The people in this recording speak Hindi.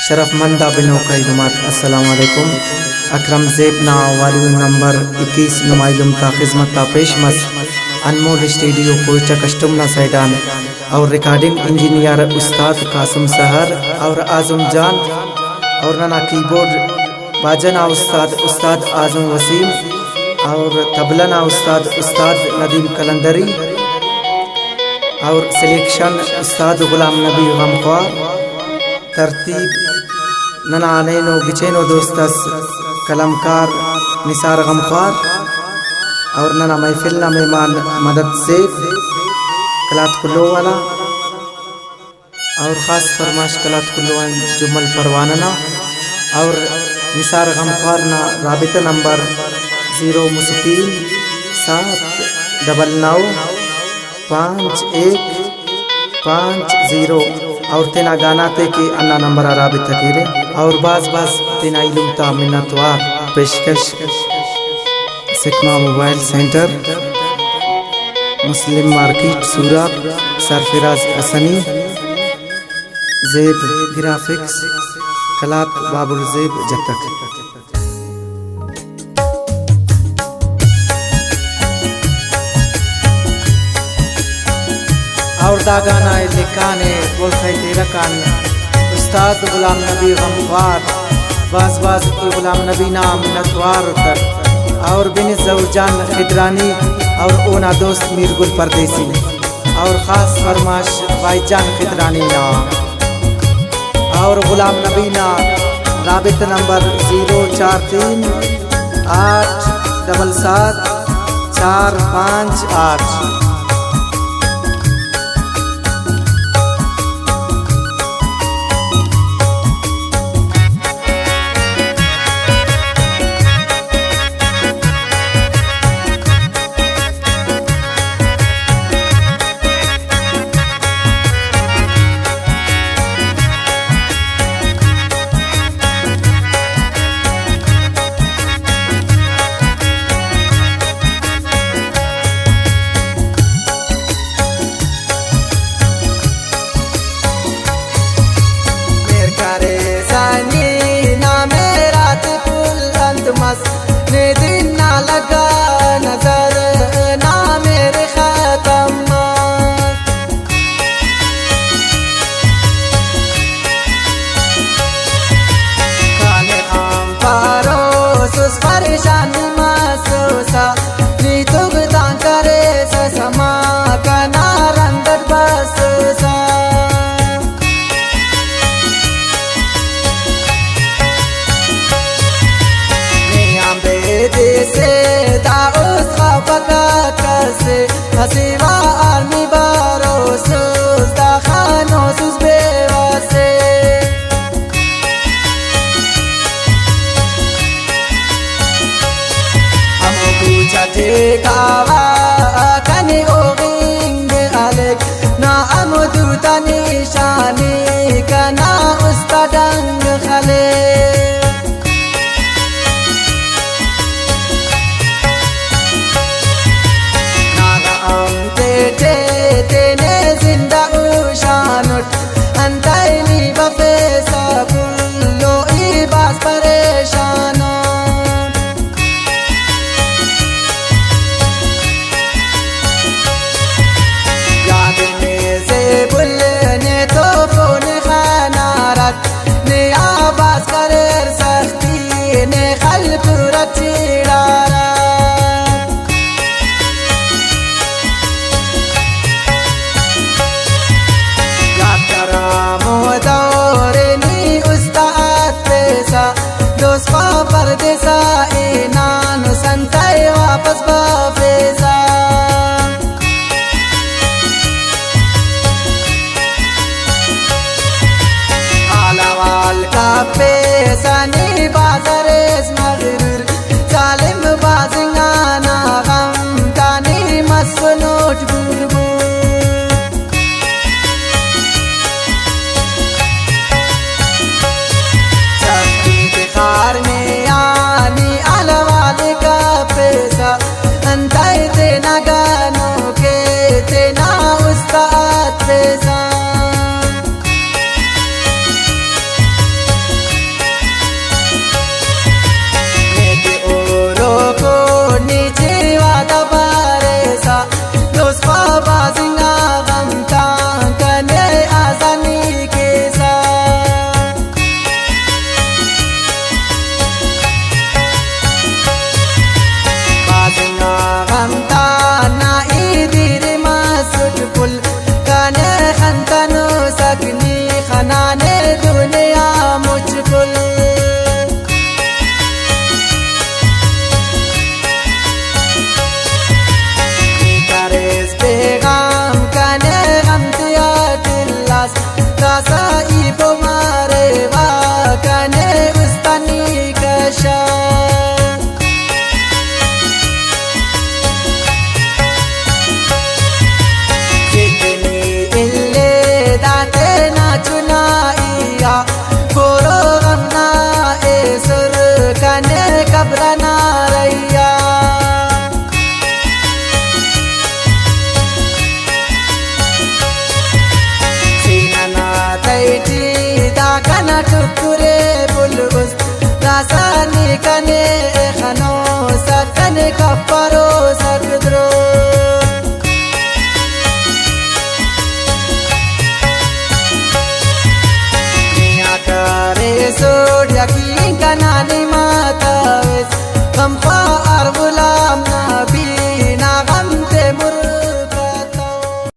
शरफमंदा बिनो कईलुमात अस्सलाम वालेकुम। अकरम ज़ेब ना वाली नंबर 21 नुमाइलुम ता खिदमत ता पेशमस अनमोल स्टूडियो कोयटा कस्टमना सैडान और रिकॉर्डिंग इंजीनियर उस्ताद कासिम सहर और आजम जान और नना कीबोर्ड बाजना उस्ताद आजम वसीम और तबलना उस्ताद नदीम कलंदरी और सिलेक्शन उस्ताद गुलाम नबी गमख्वार। तरतीब नना आनेनो गिचेनो दोस्तस कलमकार निसार गमख्वार और नना महफिलना मेहमान मदद ज़ेब कलात कुल्लो वाला और ख़ास फरमाश कलात कुल्लो जुमल परवाना और निसार गमख्वार ना राबिता नंबर 0 और तेना गाना ते के अन्ना नंबर राबित तकीरे और बाज तेना इलुम ता मिन्नतवार पेशकश सिकमा मोबाइल सेंटर मुस्लिम मार्केट सूरा सरफराज असनी ज़ेब ग्राफिक्स कलात बाबुल ज़ेब जतक। और दागाना लिखाने बोलते तेरा कान उस्ताद गुलाम नबी गमख्वार बाज गुलाम नबी नाम नतवार उतर और बिन जौजान खिदरानी और ओना दोस्त मीरगुल परदेसी और ख़ास फरमाश भाईजान खिदरानी ना और गुलाम नबी ना राबित नंबर 043877458। ने दिन ना लगा नजर ना मेरे खत्म खाने आम परोस परेशान महसूसा नी तुगता करे समा कना रंदर बस सा से दाऊस खाफका कसे हसीवा आर्मी बारोस दा खानोस बेवासे हम पूछा थे कावा कने ओगिंग अलग ना अमदु तनिशानी कना उस्तादंग खले परो सकद्रो करे सोडिया की कनानी माता हम